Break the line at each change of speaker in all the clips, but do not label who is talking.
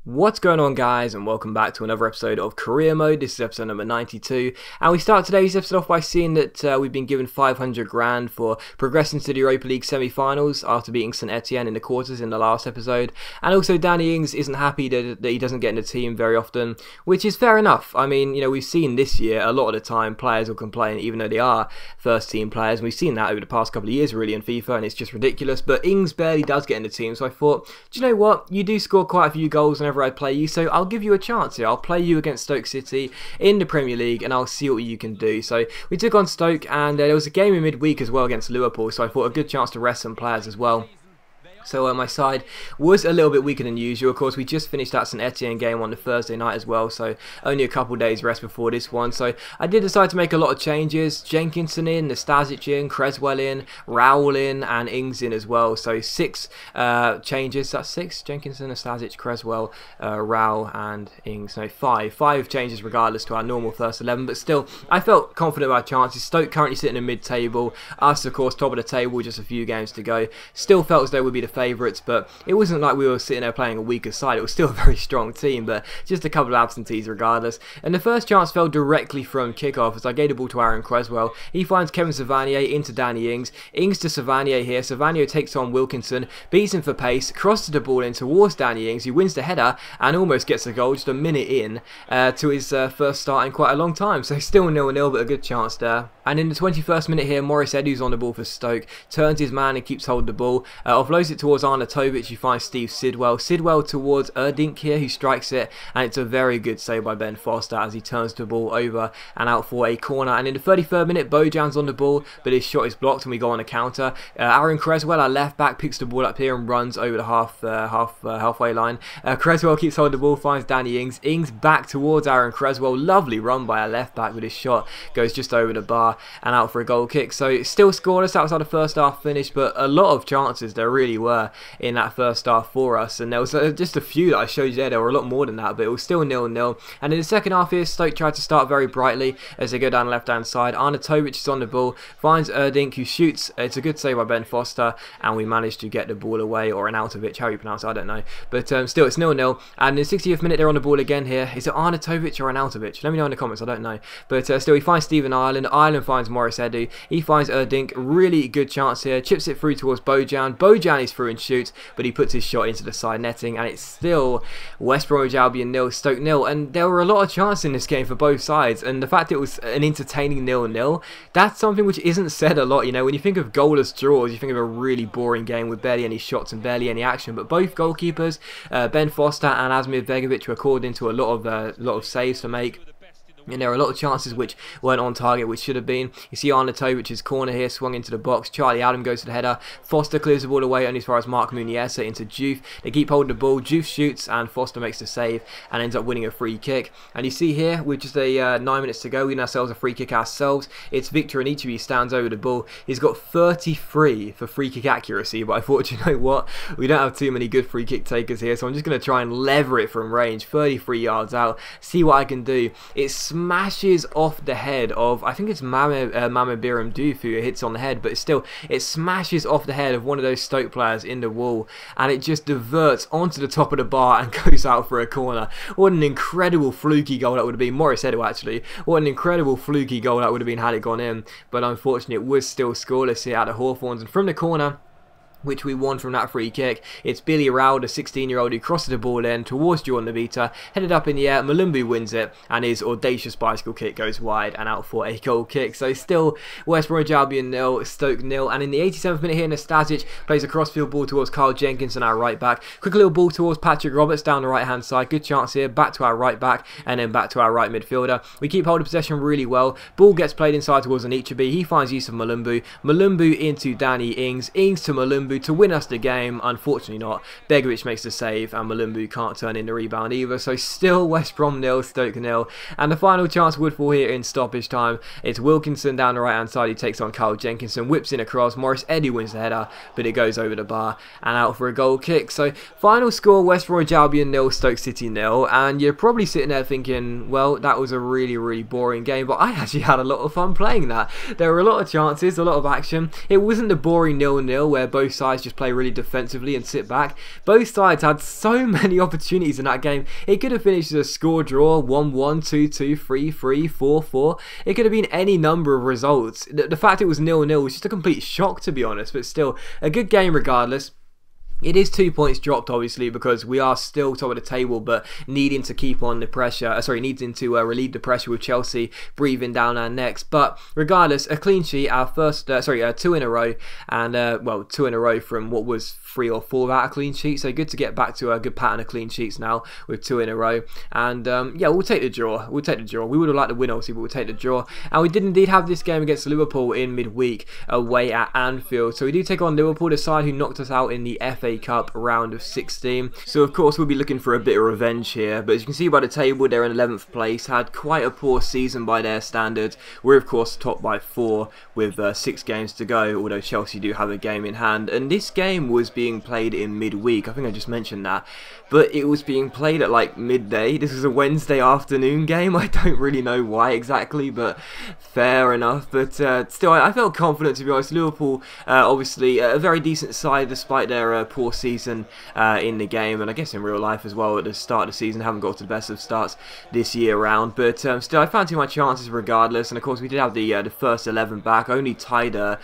What's going on, guys, and welcome back to another episode of Career Mode. This is episode number 92, and we start today's episode off by seeing that we've been given 500 grand for progressing to the Europa League semi-finals after beating St Etienne in the quarters in the last episode. And also Danny Ings isn't happy that he doesn't get in the team very often, which is fair enough. I mean, you know, we've seen this year a lot of the time players will complain even though they are first team players, and we've seen that over the past couple of years really in FIFA, and it's just ridiculous. But Ings barely does get in the team, so I thought, do you know what, you do score quite a few goals whenever I play you, so I'll give you a chance here. I'll play you against Stoke City in the Premier League and I'll see what you can do. So we took on Stoke, and there was a game in midweek as well against Liverpool, so I thought a good chance to rest some players as well. So my side was a little bit weaker than usual. Of course, we just finished that St Etienne game on the Thursday night as well, so only a couple days rest before this one. So I did decide to make a lot of changes. Jenkinson in, Nastasic in, Creswell in, Rowell in, and Ings in as well. So 6 changes. That's 6. Jenkinson, Nastasic, Creswell, Rowell, and Ings. No, 5. 5 changes regardless to our normal first 11. But still, I felt confident about our chances. Stoke currently sitting in mid-table. Us, of course, top of the table, just a few games to go. Still felt as though we'd be the favourites, but it wasn't like we were sitting there playing a weaker side. It was still a very strong team, but just a couple of absentees regardless. And the first chance fell directly from kickoff as I gave the ball to Aaron Creswell. He finds Kevin Savanier into Danny Ings. Ings to Savanier here. Savanier takes on Wilkinson, beats him for pace, crosses the ball in towards Danny Ings, who wins the header and almost gets a goal just a minute in to his first start in quite a long time. So still 0-0, but a good chance there. And in the 21st minute here, Morris Edu's on the ball for Stoke, turns his man and keeps hold of the ball, offloads it towards Arnautovic, who finds Steve Sidwell. Sidwell towards Erdink here, who strikes it, and it's a very good save by Ben Foster as he turns the ball over and out for a corner. And in the 33rd minute, Bojan's on the ball, but his shot is blocked and we go on a counter. Aaron Creswell, our left back, picks the ball up here and runs over the halfway line. Creswell keeps hold of the ball, finds Danny Ings. Ings back towards Aaron Creswell. Lovely run by our left back, with his shot goes just over the bar and out for a goal kick. So still scoreless. That was how the first half finished, but a lot of chances there really were in that first half for us, and there was just a few that I showed you there. There were a lot more than that, but it was still 0-0. And in the second half here, Stoke tried to start very brightly as they go down the left hand side. Arnautovic is on the ball, finds Erdink, who shoots. It's a good save by Ben Foster, and we managed to get the ball away, or Arnautovic, how you pronounce it, I don't know, but still it's 0-0. And in the 60th minute they're on the ball again here. Is it Arnautovic or Arnautovic? Let me know in the comments, I don't know, but still he finds Stephen Ireland. Ireland finds Morris Edu. He finds Erdink. Really good chance here, chips it through towards Bojan. Bojan is through and shoots, but he puts his shot into the side netting, and it's still West Bromwich Albion 0, Stoke 0. And there were a lot of chances in this game for both sides, and the fact it was an entertaining 0-0, that's something which isn't said a lot. You know, when you think of goalless draws, you think of a really boring game with barely any shots and barely any action, but both goalkeepers, Ben Foster and Asmir Begovic, were called into a lot of saves to make. And there are a lot of chances which weren't on target, which should have been. You see Arnautovic's corner here, swung into the box. Charlie Adam goes to the header. Foster clears the ball away only as far as Mark Muniesa into Juve. They keep holding the ball. Juve shoots, and Foster makes the save and ends up winning a free kick. And you see here, with just 9 minutes to go, we win ourselves a free kick ourselves. It's Victor Anichebe stands over the ball. He's got 33 for free kick accuracy, but I thought, you know what? We don't have too many good free kick takers here, so I'm just going to try and lever it from range. 33 yards out. See what I can do. It's smashes off the head of, I think it's Mame Biram Doof who hits on the head, but still, it smashes off the head of one of those Stoke players in the wall, and it just diverts onto the top of the bar and goes out for a corner. What an incredible fluky goal that would have been. Morris Edu, actually. What an incredible fluky goal that would have been had it gone in, but unfortunately it was still scoreless here at the Hawthorns. And from the corner, which we won from that free kick, it's Billy Rowell, the 16-year-old, who crosses the ball in towards Jordan Nabita, headed up in the air. Malumbu wins it, and his audacious bicycle kick goes wide and out for a goal kick. So still West Bromwich Albion 0, Stoke 0. And in the 87th minute here, Nastasic plays a crossfield ball towards Carl Jenkinson, our right back. Quick little ball towards Patrick Roberts down the right hand side. Good chance here, back to our right back and then back to our right midfielder. We keep hold of possession really well. Ball gets played inside towards Anichebe. He finds use of Malumbu. Malumbu into Danny Ings. Ings to Malumbu to win us the game. Unfortunately not. Begovic makes the save, and Malumbu can't turn in the rebound either. So still West Brom 0, Stoke 0. And the final chance would fall here in stoppage time. It's Wilkinson down the right hand side. He takes on Carl Jenkinson, whips in across. Morris Edu wins the header, but it goes over the bar and out for a goal kick. So final score, West Bromwich Albion 0, Stoke City 0. And you're probably sitting there thinking, well, that was a really boring game, but I actually had a lot of fun playing that. There were a lot of chances, a lot of action. It wasn't the boring 0-0 where both sides sides just play really defensively and sit back. Both sides had so many opportunities in that game. It could have finished as a score draw, 1-1, 2-2, 3-3, 4-4. It could have been any number of results. The fact it was 0-0 was just a complete shock, to be honest, but still a good game regardless. It is 2 points dropped, obviously, because we are still top of the table, but needing to keep on the pressure. Needing to relieve the pressure with Chelsea breathing down our necks. But regardless, a clean sheet, our first, 2 in a row, and well, 2 in a row from what was 3 or 4 without a clean sheet. So good to get back to a good pattern of clean sheets now with 2 in a row. And yeah, we'll take the draw. We'll take the draw. We would have liked to win, obviously, but we'll take the draw. And we did indeed have this game against Liverpool in midweek away at Anfield. So we do take on Liverpool, the side who knocked us out in the FA Cup round of 16. So of course we'll be looking for a bit of revenge here. But as you can see by the table, they're in 11th place. Had quite a poor season by their standards. We're of course top by 4 with 6 games to go, although Chelsea do have a game in hand. And this game was being played in midweek. I think I just mentioned that. But it was being played at like midday. This was a Wednesday afternoon game. I don't really know why exactly, but fair enough. But still, I felt confident, to be honest. Liverpool, obviously, a very decent side despite their poor season in the game, and I guess in real life as well at the start of the season. Haven't got to the best of starts this year round. But still, I fancy my chances regardless. And of course, we did have the first 11 back. Only Tyder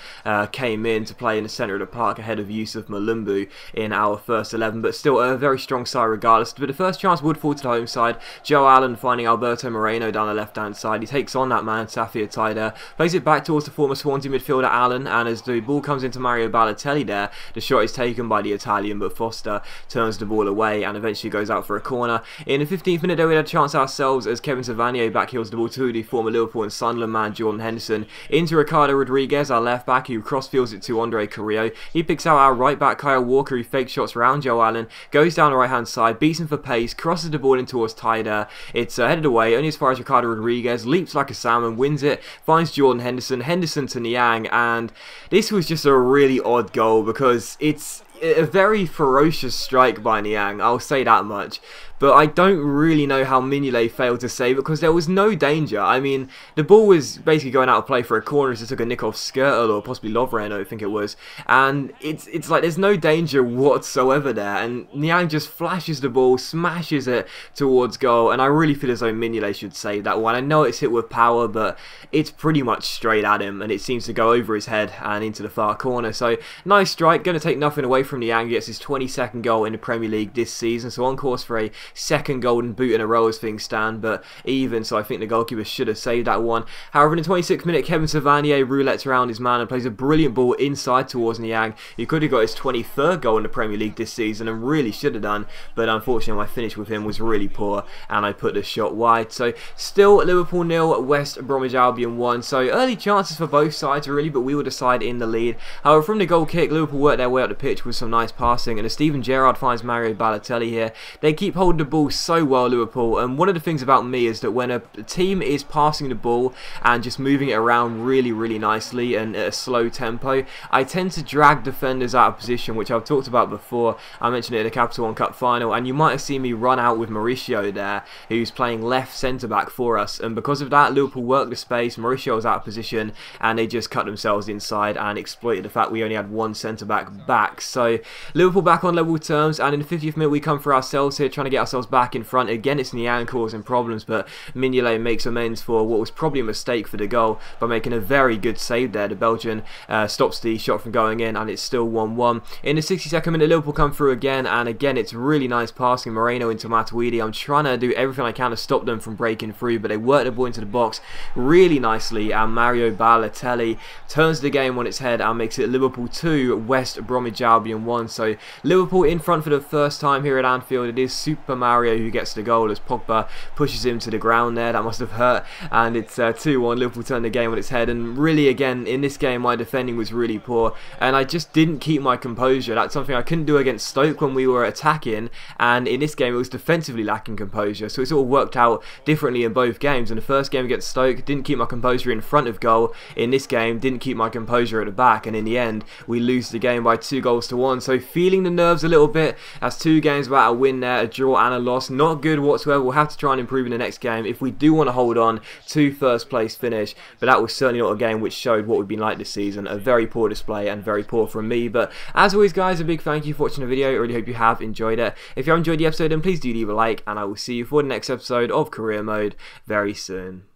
came in to play in the centre of the park ahead of Yusuf Malumbu in our first 11. But still, a very strong side regardless. But the first chance would fall to the home side. Joe Allen finding Alberto Moreno down the left-hand side. He takes on that man, Safir Tyder, plays it back towards the former Swansea midfielder Allen, and as the ball comes into Mario Balotelli there, the shot is taken by the Italian, but Foster turns the ball away and eventually goes out for a corner. In the 15th minute, though, we had a chance ourselves as Kevin Savanier backheels the ball to the former Liverpool and Sunderland man Jordan Henderson into Ricardo Rodriguez, our left back, who crossfields it to Andre Carrillo. He picks out our right back Kyle Walker, who fake shots around Joe Allen, goes down the right hand side, beats him for pace, crosses the ball in towards Tyder. It's headed away only as far as Ricardo Rodriguez, leaps like a salmon, wins it, finds Jordan Henderson, Henderson to Niang, and this was just a really odd goal because it's a very ferocious strike by Niang, I'll say that much. But I don't really know how Mignolet failed to save it because there was no danger. I mean, the ball was basically going out of play for a corner as it took a nick off Skirtle or possibly Lovren, I think it was. And it's like there's no danger whatsoever there. And Niang just flashes the ball, smashes it towards goal. And I really feel as though Mignolet should save that one. I know it's hit with power, but it's pretty much straight at him. And it seems to go over his head and into the far corner. So, nice strike. Going to take nothing away from Niang. He gets his 22nd goal in the Premier League this season. So on course for a second golden boot in a row as things stand, but even, so I think the goalkeeper should have saved that one. However, in the 26th minute, Kevin Savanier roulettes around his man and plays a brilliant ball inside towards Niang. He could have got his 23rd goal in the Premier League this season and really should have done, but unfortunately my finish with him was really poor and I put the shot wide. So still Liverpool 0, West Bromwich Albion 1. So early chances for both sides really, but we were the side in the lead. However, from the goal kick, Liverpool worked their way up the pitch with some nice passing, and as Steven Gerrard finds Mario Balotelli here, they keep holding the ball so well, Liverpool. And one of the things about me is that when a team is passing the ball and just moving it around really nicely and at a slow tempo, I tend to drag defenders out of position, which I've talked about before. I mentioned it in the Capital One Cup final, and you might have seen me run out with Mauricio there, who's playing left centre back for us, and because of that, Liverpool worked the space, Mauricio was out of position, and they just cut themselves inside and exploited the fact we only had one centre back. So Liverpool back on level terms, and in the 50th minute we come for ourselves here, trying to get ourselves back in front. Again, it's Niang causing problems, but Mignolet makes amends for what was probably a mistake for the goal by making a very good save there. The Belgian stops the shot from going in, and it's still 1-1. In the 62nd minute, Liverpool come through again, and again it's really nice passing Moreno into Matuidi. I'm trying to do everything I can to stop them from breaking through, but they work the ball into the box really nicely, and Mario Balotelli turns the game on its head and makes it Liverpool 2, West Bromwich Albion 1. So Liverpool in front for the first time here at Anfield. It is Super Mario who gets the goal as Pogba pushes him to the ground there. That must have hurt, and it's 2-1. Liverpool turn the game on its head, and really again in this game my defending was really poor, and I just didn't keep my composure. That's something I couldn't do against Stoke when we were attacking, and in this game it was defensively lacking composure. So it's all worked out differently in both games. In the first game against Stoke, didn't keep my composure in front of goal. In this game, didn't keep my composure at the back, and in the end we lose the game by 2-1. 1, so feeling the nerves a little bit. That's 2 games without a win there, a draw and a loss. Not good whatsoever. We'll have to try and improve in the next game if we do want to hold on to first place finish, but that was certainly not a game which showed what we've been like this season. A very poor display and very poor from me, but as always guys, a big thank you for watching the video. I really hope you have enjoyed it. If you have enjoyed the episode, then please do leave a like, and I will see you for the next episode of Career Mode very soon.